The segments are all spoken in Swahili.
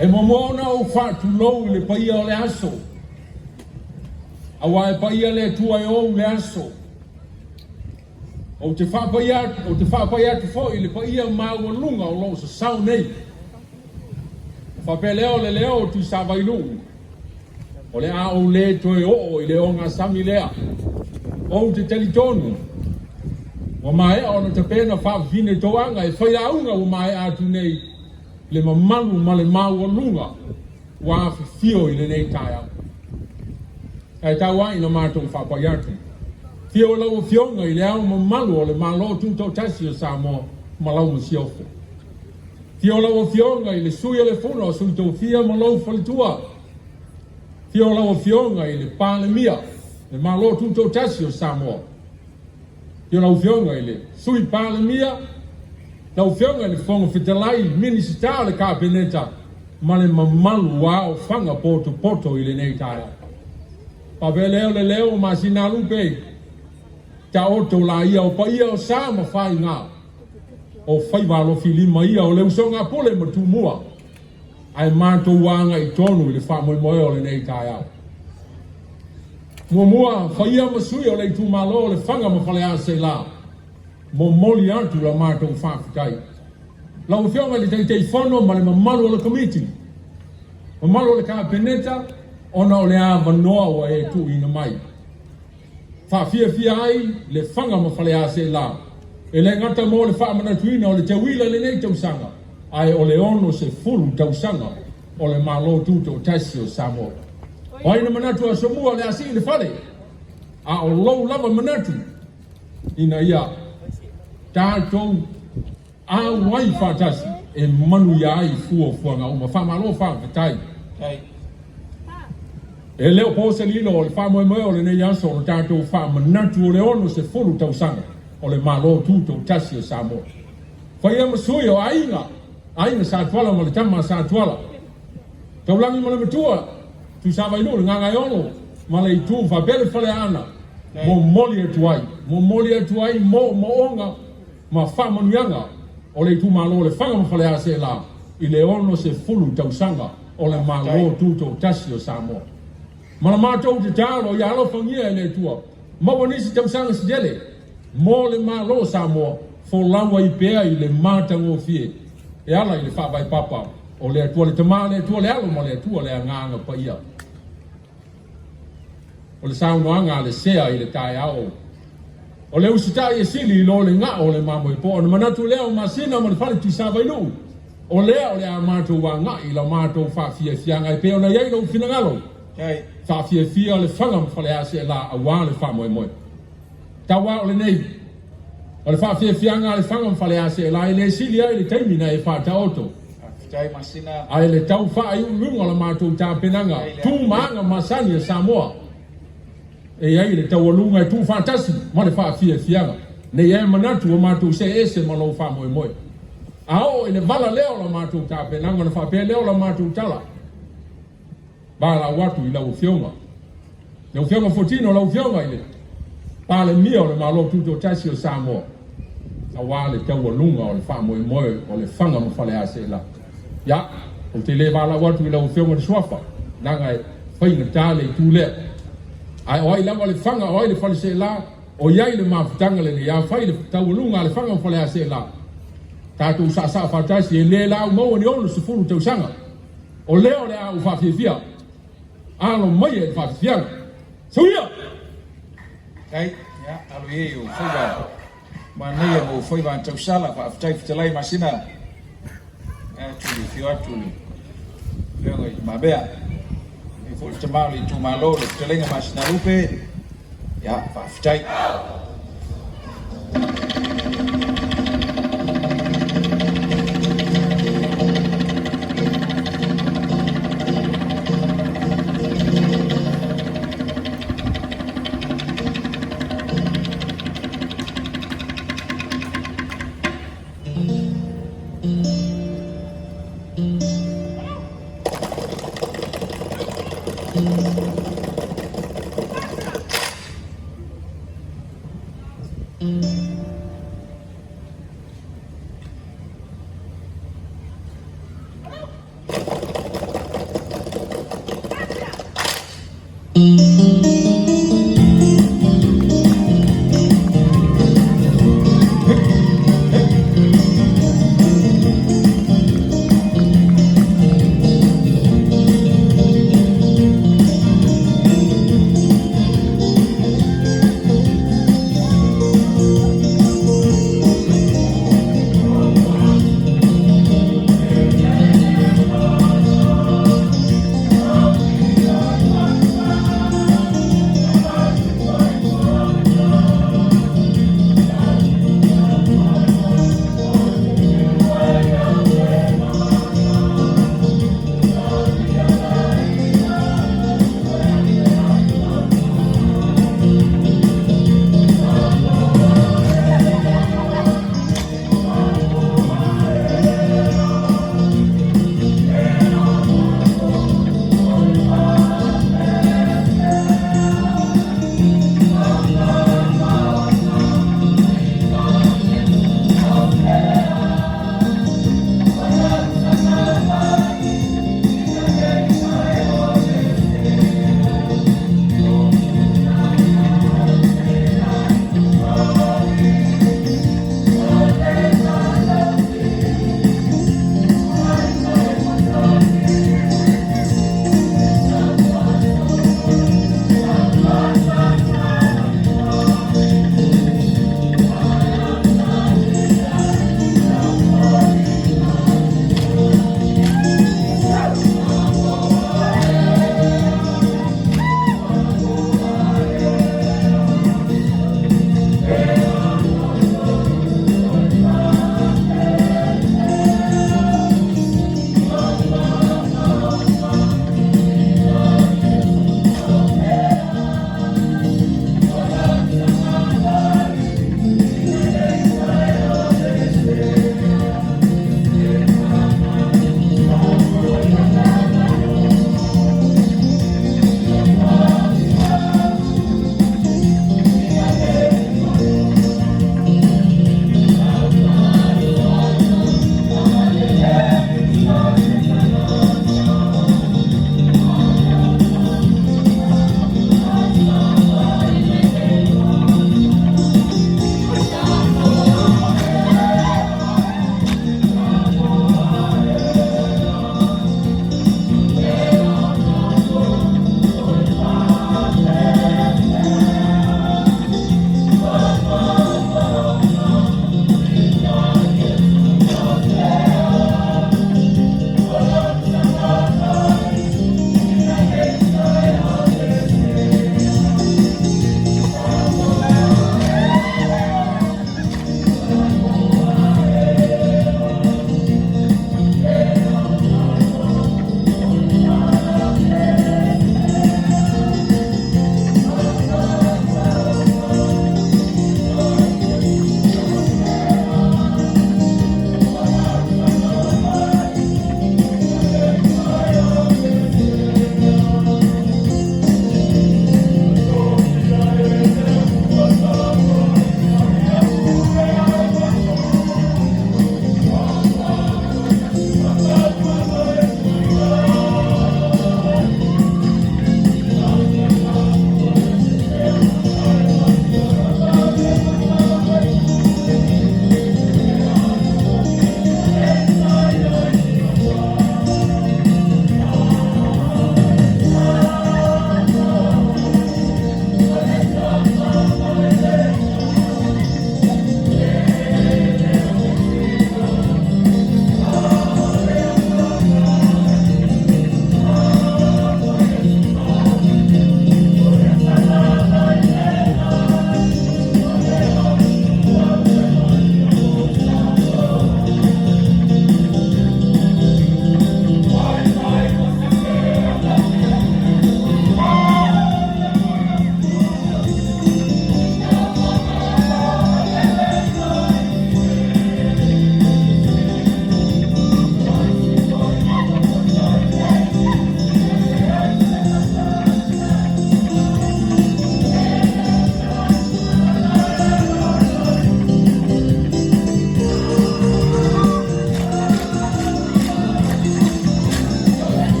E momona o whatu lou le paia o le aso. Awa e paia le tua e o le aso. O te whapaia tu fo i le paia maua lunga o lo sa sau nei. Whape leo le leo tu sa vailungu. O le a o le toe o i le o ngā sami lea. O te telitonu. O mai o na te pena whawhine toanga e whaiaunga o mai atu nei le mamalu ma le maua lunga wa fio i le nei taia. E taua ina mātou whapaiatu. Fio lau fionga i le au mamalu o le malo Tutoatasi o Samoa malau masiofo. Fio lau fionga i le sui le funa o sui tau fia malau falitua. Fio lau fionga i le palemia le malo Tutoatasi o Samoa. Fio lau fionga i le sui palemia lau fionga i le fonga fitalai minisita le kapeneta ma le mamalu wa o fanga poto i le nei taia. Pape leo ma sinalupe ta oto la ia o paia o sa ma fai ngā o fai walo filima ia o le usonga pole ma tumua ai mātou wanga i tonu i le wha moe o le nei tai au. Mua whaia masui o le Itumalo o le whanga ma Faleaseela mo moli atu la mātou whawhikai. Lau whionga le teitei whono ma le mamalu o le komiti. Mamalu o le kapeneta ona o le a vanoa wa e tu ina mai. Whawhia ai le whanga ma Faleaseela. E le ngata mo le whaamanatuina o le te wila le nei Tausaga. Ai o le ono se fulu Tausaga o le malo Tutoatasi o Samoa. O aina manatu a somua le asi le whare. A o lou lava manatu. Ina ia. Tātou a wai whātasi e manu ia ai fuanga uma whamalo whawhatai. E leo pose lilo o le whamoe o le nei aso o tātou whamanatu o le ono se fulu Tausaga o le malo Tutoatasi o Samoa. Whaia masui o ainga sa tuala ma le tama sa tuala. Taulangi ma le matua, tu sa vai le ngangai ono, ma le itu whabele Faleana, mo moli atu ai, mo onga, ma whamanuanga, o le Itumalo le whanga ma Faleaseela, i le ono se fulu Tausaga o le malo Tutoatasi o Samoa. Ma la mātou te tālo i alo whangia e le tua, ma wanisi Tausaga sidele, mo le malo Samoa, fo lawa i pea i le mātango fie, e ala i le whawai papa, o le atua le tamā le atua le alo ma le atua le anganga pa ia. O le saunoanga le sea i le tai ao. O le usitai e sili i lo le ngā o le mamo i po, o le manatu leo masina ma le whale tu Savainu. O lea o le a mātou wa ngā i la mātou whawhia fianga i peo na iei lau finangalo. Whawhia fia le whanga ma Faleaseela a wā le whamoe. Tawa o le nei. O le whawhia fianga le whanga ma Faleaseela i le sili ai le taimina e whātaoto. Ai le tau wha i ununga la mātou tā penanga, tū maanga masani a Samoa. E ai le tau alunga e tū whātasi, ma le whawhia fianga. Nei e manatu o mātou se ese ma lau whamoe. Ao e le vala leo la mātou tā penanga, na whapea leo la mātou tala. Bāla watu i lau whionga. Lau whionga fotino lau whionga i le. Pāle mia o le malo Tutoatasi o Samoa. A wā le tau alunga o le whamoe o le whanga ma Faleaseela. Ya, o te le wala watu i lau whionga de swafa. Nanga e whainga tāle i tūlea. Ai oai lama le whanga oai le Faleaseela, o iai le mawhitanga le ia whai le taualunga le whanga o Faleaseela. Tātou sa whātasi e le lau maua ni ono se furu Tausaga. O leo le au whawhiawhia. Alo mai e whawhianga. Sauia! Kai, ya, alo ye o whaiwa. Ma nei e mo whaiwa Tausala, whaafitai fitalai masina. Tuli, whio atuli. Whionga i mabea. E fulu te maoli i Itumalo, le fitalenga masina rupe. Ya, whaafitai.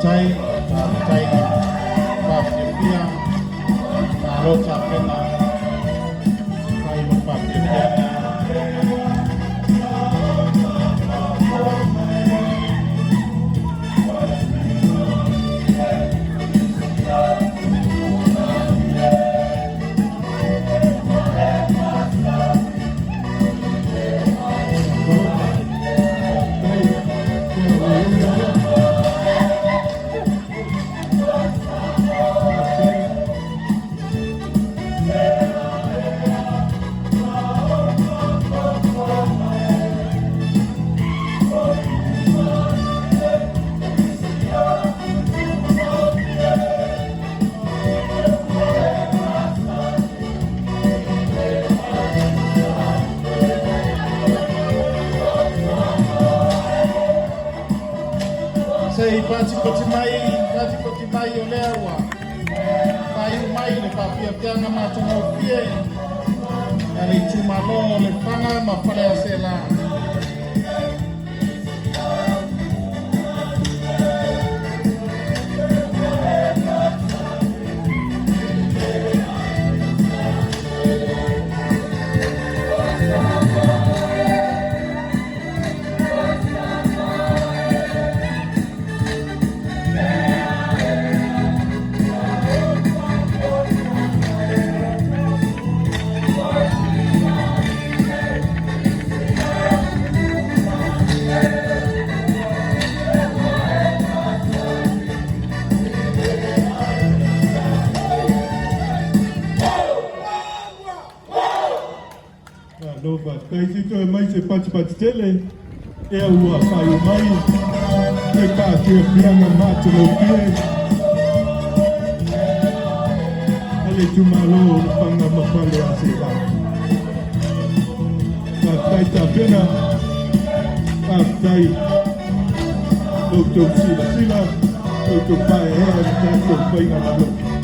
tai papia rota pena kai mo papia sei pati pati mai o lewa pai mai le papia pianga matu no pie ale Itumalo Lefaga ma Faleaseela Nova, kai tu mai se pati tele e ua pai mai e ka te pianga matu no pie ale Itumalo panga ma Faaleaseela ka kai ta pena ka kai Tutoatasi o tu pai e ka to pai ngalo